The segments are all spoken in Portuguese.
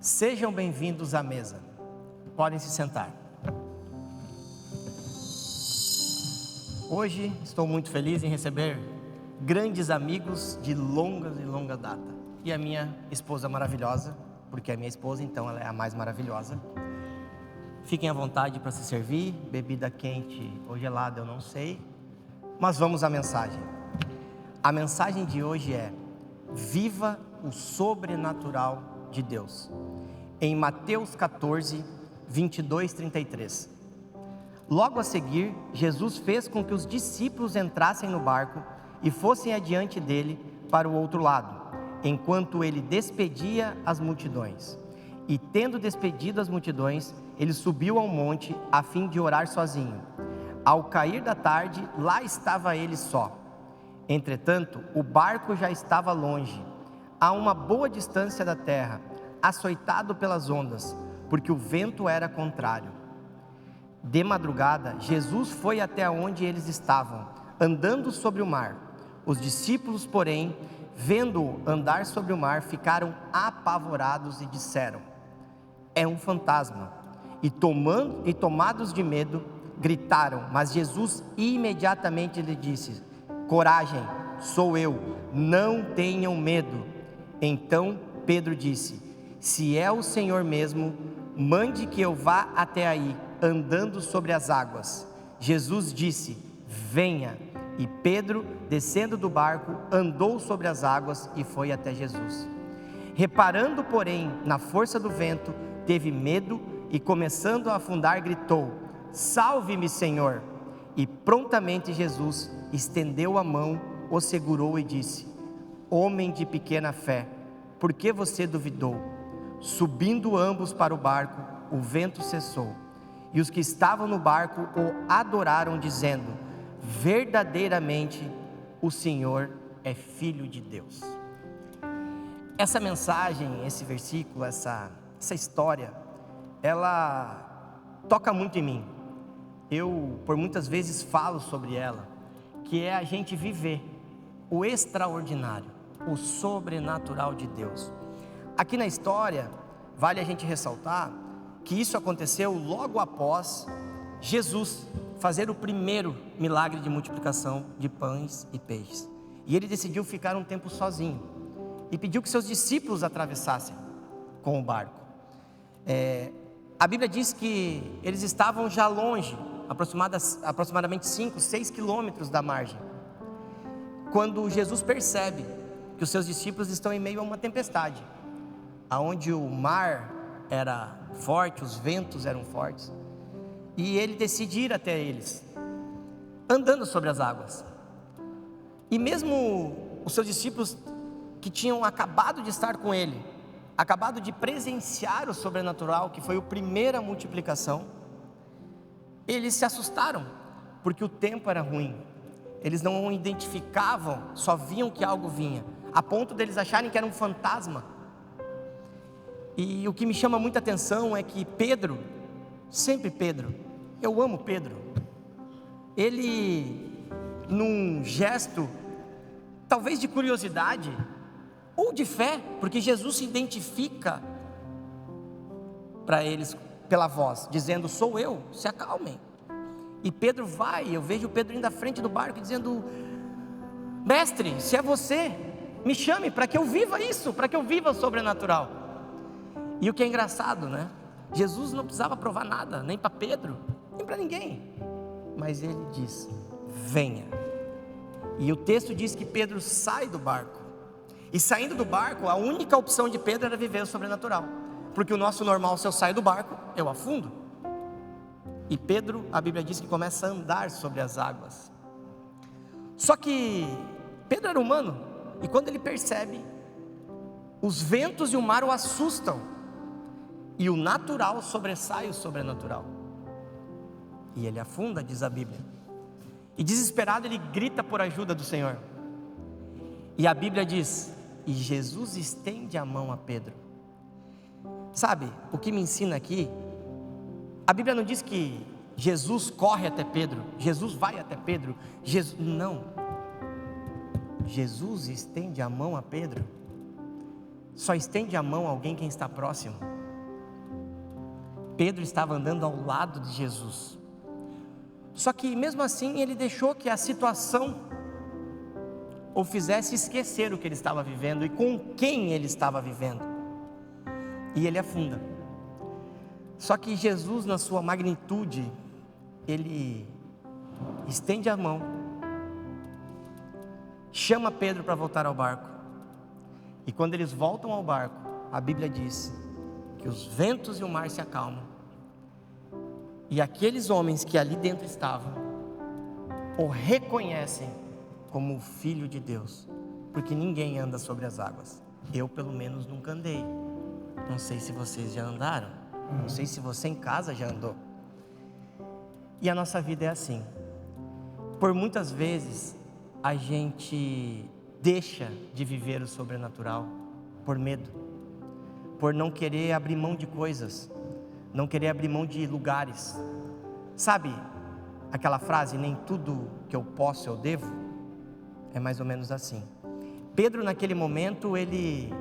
Sejam bem-vindos à mesa. Podem se sentar. Hoje estou muito feliz em receber grandes amigos de longa e longa data. E a minha esposa maravilhosa, porque é minha esposa, então ela é a mais maravilhosa. Fiquem à vontade para se servir, bebida quente ou gelada, eu não sei. Mas vamos à mensagem. A mensagem de hoje é: viva o sobrenatural de Deus. Em Mateus 14, 22, 33. Logo a seguir, Jesus fez com que os discípulos entrassem no barco e fossem adiante dele para o outro lado, enquanto ele despedia as multidões. E tendo despedido as multidões, ele subiu ao monte a fim de orar sozinho. Ao cair da tarde, lá estava ele só. Entretanto, o barco já estava longe, a uma boa distância da terra, açoitado pelas ondas, porque o vento era contrário. De madrugada, Jesus foi até onde eles estavam, andando sobre o mar. Os discípulos, porém, vendo-o andar sobre o mar, ficaram apavorados e disseram: é um fantasma. E tomados de medo, gritaram. Mas Jesus imediatamente lhe disse: coragem, sou eu, não tenham medo. Então Pedro disse: se é o Senhor mesmo, mande que eu vá até aí, andando sobre as águas. Jesus disse: venha. E Pedro, descendo do barco, andou sobre as águas e foi até Jesus. Reparando, porém, na força do vento, teve medo e, começando a afundar, gritou: salve-me, Senhor! E prontamente Jesus estendeu a mão, o segurou e disse: homem de pequena fé, por que você duvidou? Subindo ambos para o barco, o vento cessou. E os que estavam no barco o adoraram, dizendo: verdadeiramente o Senhor é Filho de Deus. Essa mensagem, esse versículo, essa história, ela toca muito em mim. Eu, por muitas vezes, falo sobre ela, que é a gente viver o extraordinário, o sobrenatural de Deus. Aqui na história, vale a gente ressaltar que isso aconteceu logo após Jesus fazer o primeiro milagre de multiplicação de pães e peixes. E ele decidiu ficar um tempo sozinho e pediu que seus discípulos atravessassem com o barco. A Bíblia diz que eles estavam já longe, aproximadamente 5, 6 quilômetros da margem, quando Jesus percebe que os seus discípulos estão em meio a uma tempestade, aonde o mar era forte, os ventos eram fortes, e ele decide ir até eles, andando sobre as águas. E mesmo os seus discípulos, que tinham acabado de estar com ele, acabado de presenciar o sobrenatural, que foi a primeira multiplicação, eles se assustaram, porque o tempo era ruim. Eles não identificavam, só viam que algo vinha, a ponto deles acharem que era um fantasma. E o que me chama muita atenção é que Pedro, sempre Pedro, eu amo Pedro, ele, num gesto, talvez de curiosidade, ou de fé, porque Jesus se identifica para eles pela voz, dizendo: sou eu, se acalmem. E Pedro vai, eu vejo Pedro indo à frente do barco dizendo: mestre, se é você, me chame para que eu viva isso, para que eu viva o sobrenatural. E o que é engraçado, né? Jesus não precisava provar nada, nem para Pedro, nem para ninguém, mas ele diz: venha. E o texto diz que Pedro sai do barco, e saindo do barco, a única opção de Pedro era viver o sobrenatural, porque o nosso normal, se eu saio do barco, eu afundo. E Pedro, a Bíblia diz que começa a andar sobre as águas. Só que Pedro era humano, e quando ele percebe, os ventos e o mar o assustam, e o natural sobressai o sobrenatural, e ele afunda, diz a Bíblia. E desesperado ele grita por ajuda do Senhor. E a Bíblia diz: e Jesus estende a mão a Pedro. Sabe, o que me ensina aqui, a Bíblia não diz que Jesus corre até Pedro, Jesus vai até Pedro, não. Jesus estende a mão a Pedro. só estende a mão a alguém quem está próximo. Pedro estava andando ao lado de Jesus. Só que mesmo assim ele deixou que a situação o fizesse esquecer o que ele estava vivendo e com quem ele estava vivendo. E ele afunda. Só que Jesus, na sua magnitude, ele estende a mão, chama Pedro para voltar ao barco. E quando eles voltam ao barco, a Bíblia diz que os ventos e o mar se acalmam. E aqueles homens que ali dentro estavam, o reconhecem como o Filho de Deus. Porque ninguém anda sobre as águas. Eu pelo menos nunca andei. Não sei se vocês já andaram. Não sei se você em casa já andou. E a nossa vida é assim. Por muitas vezes a gente deixa de viver o sobrenatural por medo, por não querer abrir mão de coisas, não querer abrir mão de lugares. Sabe aquela frase, nem tudo que eu posso eu devo? É mais ou menos assim. Pedro naquele momento ele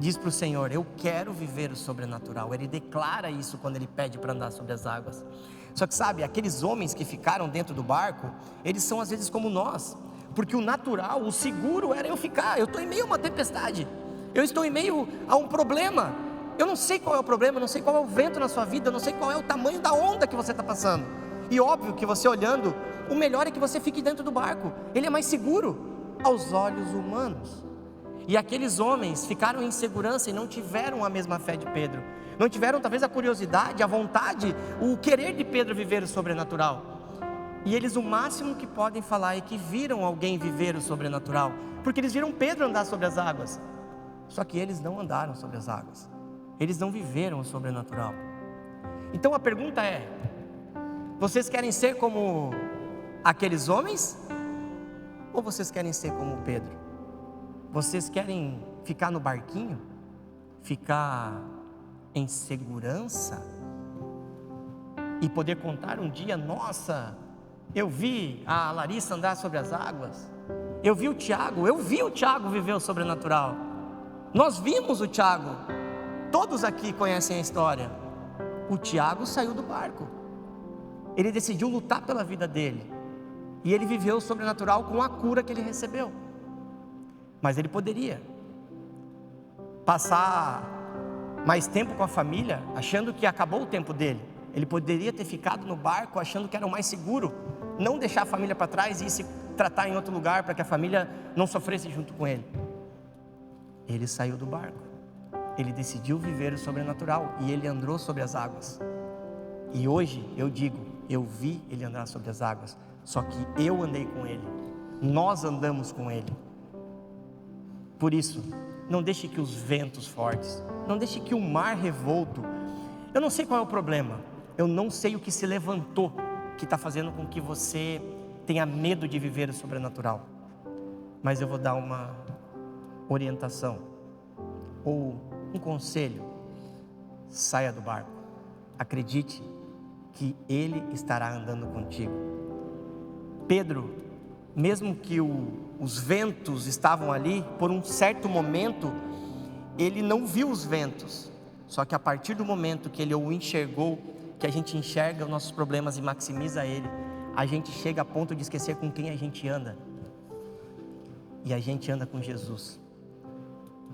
diz para o Senhor, eu quero viver o sobrenatural. Ele declara isso quando ele pede para andar sobre as águas. Só que sabe, aqueles homens que ficaram dentro do barco, eles são às vezes como nós. Porque o natural, o seguro era eu ficar. Eu estou em meio a uma tempestade, eu estou em meio a um problema. Eu não sei qual é o problema, eu não sei qual é o vento na sua vida, eu não sei qual é o tamanho da onda que você está passando. E óbvio que você olhando, o melhor é que você fique dentro do barco. Ele é mais seguro aos olhos humanos. E aqueles homens ficaram em segurança e não tiveram a mesma fé de Pedro. Não tiveram talvez a curiosidade, a vontade, o querer de Pedro viver o sobrenatural. E eles o máximo que podem falar é que viram alguém viver o sobrenatural. Porque eles viram Pedro andar sobre as águas. Só que eles não andaram sobre as águas. Eles não viveram o sobrenatural. Então a pergunta é, vocês querem ser como aqueles homens? Ou vocês querem ser como Pedro? Vocês querem ficar no barquinho? Ficar em segurança? E poder contar um dia, nossa, eu vi a Larissa andar sobre as águas. Eu vi o Tiago viver o sobrenatural. Nós vimos o Tiago. Todos aqui conhecem a história. O Tiago saiu do barco. Ele decidiu lutar pela vida dele. E ele viveu o sobrenatural com a cura que ele recebeu. Mas ele poderia passar mais tempo com a família, achando que acabou o tempo dele. Ele poderia ter ficado no barco, achando que era o mais seguro, não deixar a família para trás e se tratar em outro lugar, para que a família não sofresse junto com ele. Ele saiu do barco, ele decidiu viver o sobrenatural, e ele andou sobre as águas. E hoje eu digo, eu vi ele andar sobre as águas, só que eu andei com ele, nós andamos com ele. Por isso, não deixe que os ventos fortes, não deixe que o mar revolto, eu não sei qual é o problema, eu não sei o que se levantou, que está fazendo com que você tenha medo de viver o sobrenatural, mas eu vou dar uma orientação, ou um conselho: saia do barco, acredite que Ele estará andando contigo. Pedro, mesmo que os ventos estavam ali, por um certo momento, ele não viu os ventos. Só que a partir do momento que ele o enxergou, que a gente enxerga os nossos problemas e maximiza ele, a gente chega a ponto de esquecer com quem a gente anda. E a gente anda com Jesus.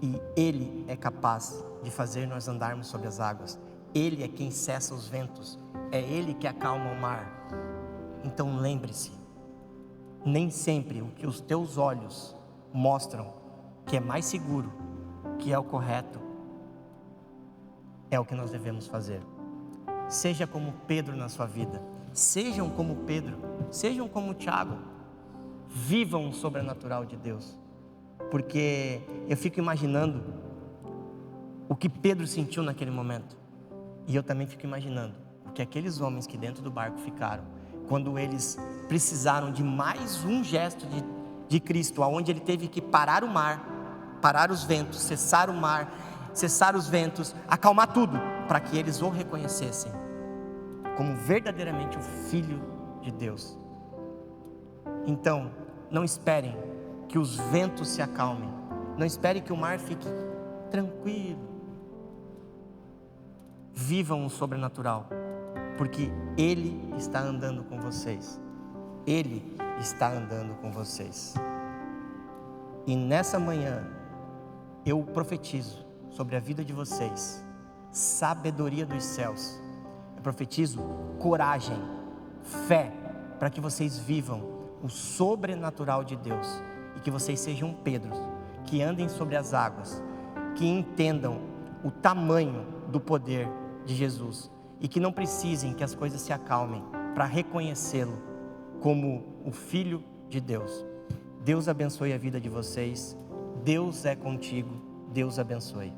E Ele é capaz de fazer nós andarmos sobre as águas. Ele é quem cessa os ventos. É Ele que acalma o mar. Então lembre-se, nem sempre o que os teus olhos mostram que é mais seguro, que é o correto, é o que nós devemos fazer. Seja como Pedro na sua vida. Sejam como Pedro, sejam como Tiago. Vivam o sobrenatural de Deus. Porque eu fico imaginando o que Pedro sentiu naquele momento. E eu também fico imaginando o que aqueles homens que dentro do barco ficaram, quando eles precisaram de mais um gesto de Cristo, onde Ele teve que parar o mar, parar os ventos, cessar o mar, cessar os ventos, acalmar tudo, para que eles o reconhecessem como verdadeiramente o Filho de Deus. Então, não esperem que os ventos se acalmem, não espere que o mar fique tranquilo. Vivam o sobrenatural, porque Ele está andando com vocês. Ele está andando com vocês. E nessa manhã, eu profetizo sobre a vida de vocês sabedoria dos céus. Eu profetizo coragem, fé, para que vocês vivam o sobrenatural de Deus e que vocês sejam Pedros, que andem sobre as águas, que entendam o tamanho do poder de Jesus e que não precisem que as coisas se acalmem para reconhecê-lo como o Filho de Deus. Deus abençoe a vida de vocês. Deus é contigo. Deus abençoe.